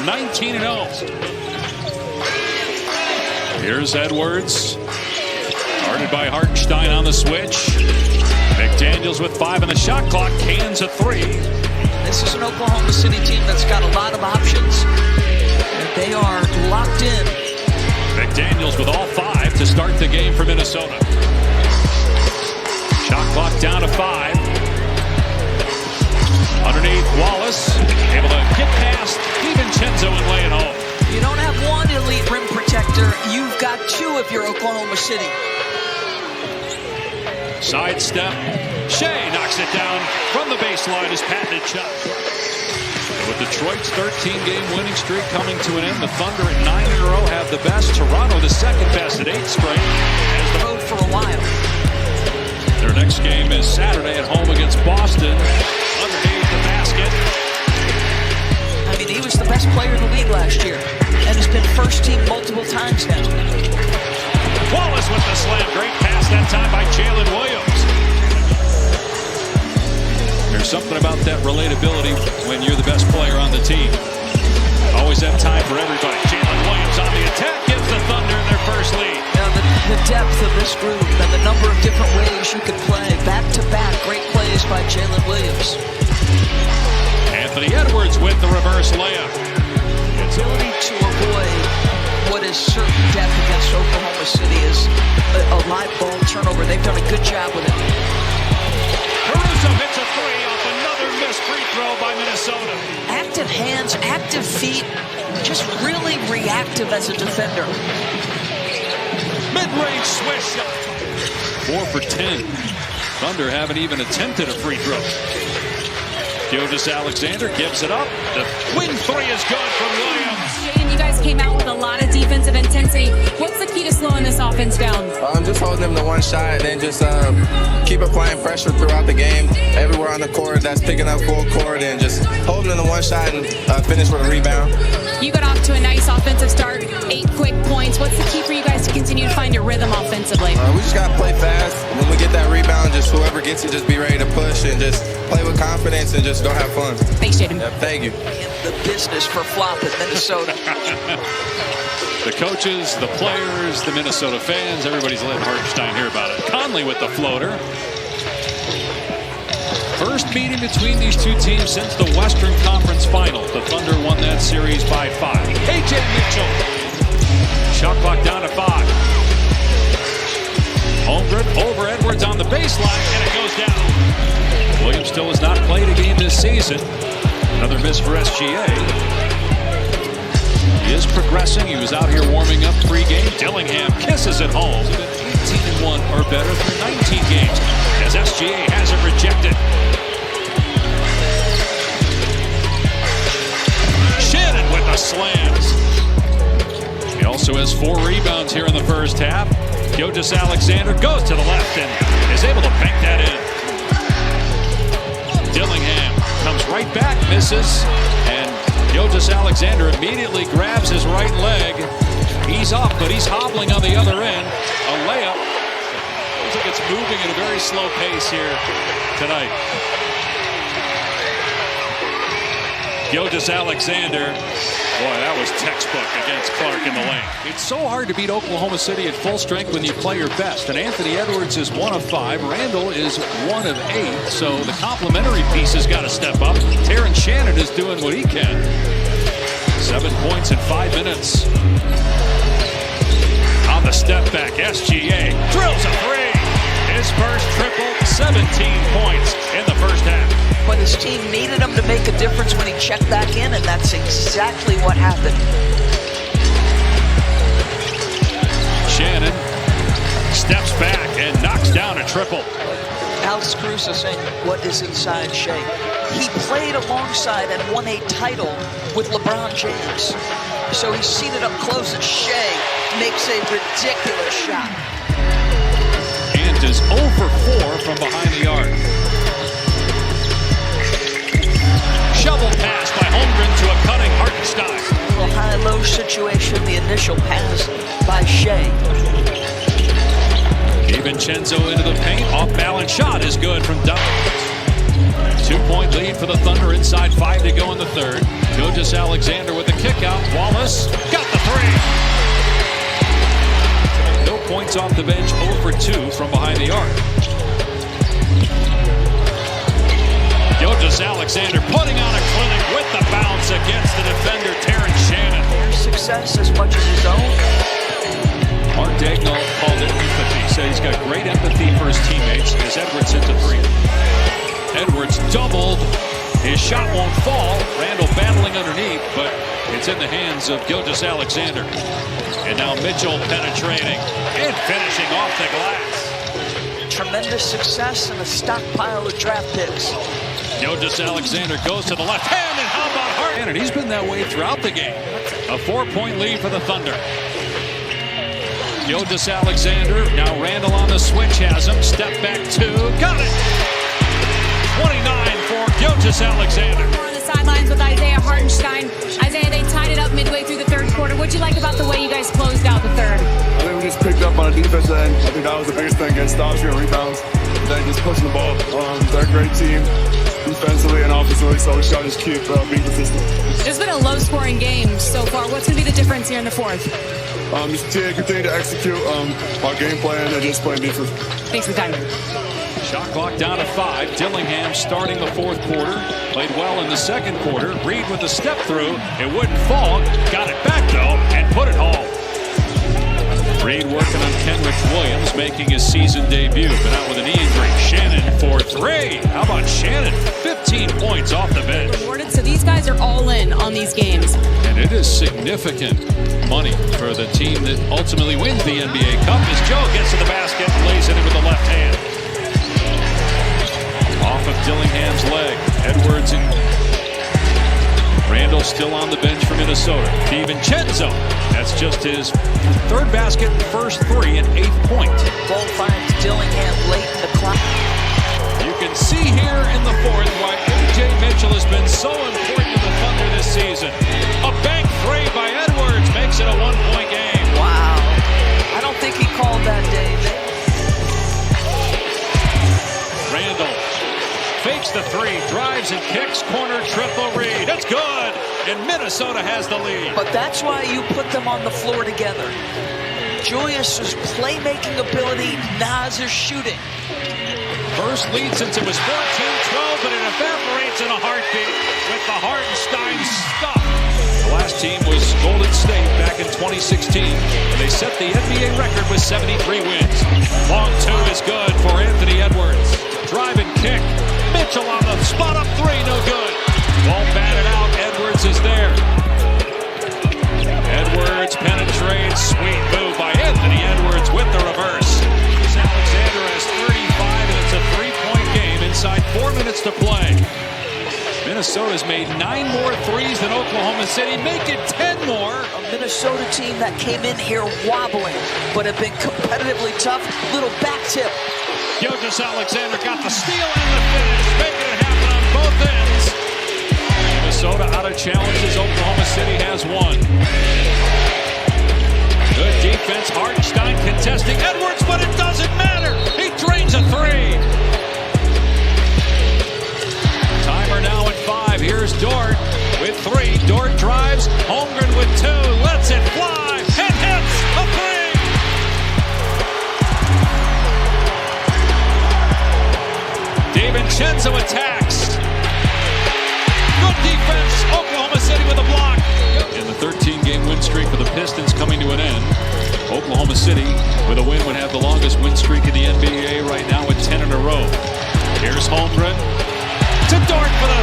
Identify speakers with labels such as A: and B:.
A: 19-0. Here's Edwards. Guarded by Hartenstein on the switch. McDaniels with 5 on the shot clock. Cans a 3.
B: This is an Oklahoma City team that's got a lot of options. And they are locked in.
A: McDaniels with all 5 to start the game for Minnesota. Shot clock down to 5. Underneath, Wallace able to get past DiVincenzo and lay it home.
B: You don't have one elite rim protector. You've got 2 if you're Oklahoma City.
A: Sidestep. Shea knocks it down from the baseline. His patented shot. With Detroit's 13-game winning streak coming to an end, the Thunder at 9 in a row have the best. Toronto the second best at 8 straight.
B: As the road for a while.
A: Their next game is Saturday at home against Boston. Underneath the basket.
B: I mean, he was the best player in the league last year and has been first team multiple times now.
A: Wallace with the slam. Great pass that time by Jalen Williams. There's something about that relatability when you're the best player on the team. Always have time for everybody. Jalen Williams on the attack gives the Thunder their first lead.
B: Now the depth of this group and the number of different ways you can play. Back-to-back great plays by Jalen Williams.
A: Anthony Edwards with the reverse layup.
B: Ability to avoid what is certain depth against Oklahoma City is a live ball turnover. They've done a good job with it.
A: Caruso hits a 3 off another missed free throw by Minnesota.
B: Active hands, active feet, just really reactive as a defender.
A: Mid-range swish shot. 4 for 10. Thunder haven't even attempted a free throw. Gilgeous-Alexander gives it up. The win 3 is good from Williams.
C: Jaden, you guys came out with a lot of defensive intensity. What's the key to slowing this offense down?
D: Just holding them to one shot and then just keep applying pressure throughout the game. Everywhere on the court that's picking up full court and just holding them to one shot and finish with a rebound.
C: You got off to a nice offensive start, 8 quick points. What's the key for you guys to continue to find your rhythm offensively?
D: We just got to play fast. When we get that rebound, just whoever gets it, just be ready to push and just play with confidence and just go have fun.
C: Thanks, Jaden.
D: Yeah, thank you.
B: The business for flop in Minnesota.
A: The coaches, the players, the Minnesota fans, everybody's letting Hartenstein hear about it. Conley with the floater. First meeting between these two teams since the Western Conference Final. The Thunder won that series by 5. A.J. Mitchell. Shot clock down to 5. Holmgren over Edwards on the baseline, and it goes down. Williams still has not played a game this season. Another miss for SGA. He is progressing. He was out here warming up pregame. Dillingham kisses it home. 18-1 or better through 19 games as SGA has it rejected. Shannon with the slams. He also has 4 rebounds here in the first half. Gilgeous-Alexander goes to the left and is able to bank that in. Dillingham comes right back, misses, and Gilgeous-Alexander immediately grabs his right leg. He's off, but he's hobbling on the other end. A layup. Looks like it's moving at a very slow pace here tonight. Gilgeous-Alexander. Boy, that was textbook against Clark in the lane. It's so hard to beat Oklahoma City at full strength when you play your best. And Anthony Edwards is 1 of 5. Randall is 1 of 8. So the complimentary piece has got to step up. Terrence Shannon is doing what he can. 7 points in 5 minutes. On the step back, SGA drills a 3. His first triple, 17 points in the first half.
B: But his team needed him to make a difference when he checked back in, and that's exactly what happened.
A: Shannon steps back and knocks down a triple.
B: Alex Caruso saying, what is inside Shea? He played alongside and won a title with LeBron James. So he's seen it up close, and Shea makes a ridiculous shot.
A: And is 0 for 4 from behind the arc. Shovel pass by Holmgren to a cutting Hartenstein.
B: A little high-low situation, the initial pass by Shea.
A: DiVincenzo into the paint, off-balance shot is good from Douglas. 2-point lead for the Thunder, inside 5 to go in the third. Gilgeous-Alexander with the kick out. Wallace got the three. No points off the bench, 0 for 2 from behind the arc. Gilgeous-Alexander putting on a clinic with the bounce against the defender, Terrence Shannon.
B: Success as much as his own.
A: Mark Daigneault called it empathy. Said he's got great empathy for his teammates as Edwards hits a three. Edwards doubled. His shot won't fall. Randall battling underneath, but it's in the hands of Gilgeous-Alexander. And now Mitchell penetrating and finishing off the glass.
B: Tremendous success and a stockpile of draft picks.
A: Gilgeous-Alexander goes to the left hand, and how about Hart? And he's been that way throughout the game. A 4-point lead for the Thunder. Gilgeous-Alexander, now Randall on the switch, has him. Step back two, got it! 29 for Gilgeous-Alexander.
C: We're on the sidelines with Isaiah Hartenstein. Isaiah, they tied it up midway through the third quarter. What'd you like about the way you guys closed out the third?
E: I think we just picked up on the defense end. I think that was the biggest thing, getting stops, getting rebounds, and then just pushing the ball. They're a great team, defensively and offensively, so we just got to keep being consistent.
C: It's been a low-scoring game so far. What's going to be the difference here in the fourth?
E: Just continue to execute our game plan and just play defense.
C: Thanks for the time.
A: Shot clock down to 5. Dillingham starting the fourth quarter. Played well in the second quarter. Reed with a step through. It wouldn't fall. Got it back, though, and put it home. Reed working on Kenrich Williams, making his season debut, but out with a knee injury. Shannon for 3. How about Shannon? 15 points off the bench.
C: So these guys are all in on these games.
A: And it is significant money for the team that ultimately wins the NBA Cup as Joe gets to the basket and lays it in with the left hand. Off of Dillingham's leg. Edwards and Randall still on the bench for Minnesota. DiVincenzo. That's just his third basket, first 3, and 8th point.
B: Ball finds Dillingham late in the clock.
A: You can see here in the fourth why A.J. Mitchell has been so important to the Thunder this season. A bank three by Edwards makes it a 1-point game.
B: Wow. I don't think he called that, Dave.
A: Randall fakes the 3, drives and kicks, corner triple Reed. It's good, and Minnesota has the lead.
B: But that's why you put them on the floor together. Julius's playmaking ability, Naz's shooting.
A: First lead since it was 14-12, but it evaporates in a heartbeat with the Hartenstein stuff. The last team was Golden State back in 2016, and they set the NBA record with 73 wins. Long 2 is good for Anthony Edwards. Drive and kick. Mitchell on the spot up 3, no good. Ball batted out. Edwards is there. Edwards penetrates. Sweet move by Anthony Edwards with the reverse. Alexander has 35, and it's a 3-point game inside 4 minutes to play. Minnesota's made 9 more threes than Oklahoma City, make it 10 more.
B: A Minnesota team that came in here wobbling, but have been competitively tough. Little back tip.
A: Gilgeous-Alexander got the steal and the finish, making it happen on both ends. Minnesota out of challenges. Oklahoma City has 1. Good defense. Hartenstein contesting Edwards, but it doesn't matter. He drains a 3. Timer now at 5. Here's Dort with 3. Dort drives. Holmgren with 2. Lets it fly and hits a 3. DiVincenzo attacks. Good defense. Oklahoma City with a block. And the 13-game win streak for the Pistons coming to an end. Oklahoma City with a win would have the longest win streak in the NBA right now at 10 in a row. Here's Holmgren to Dort for the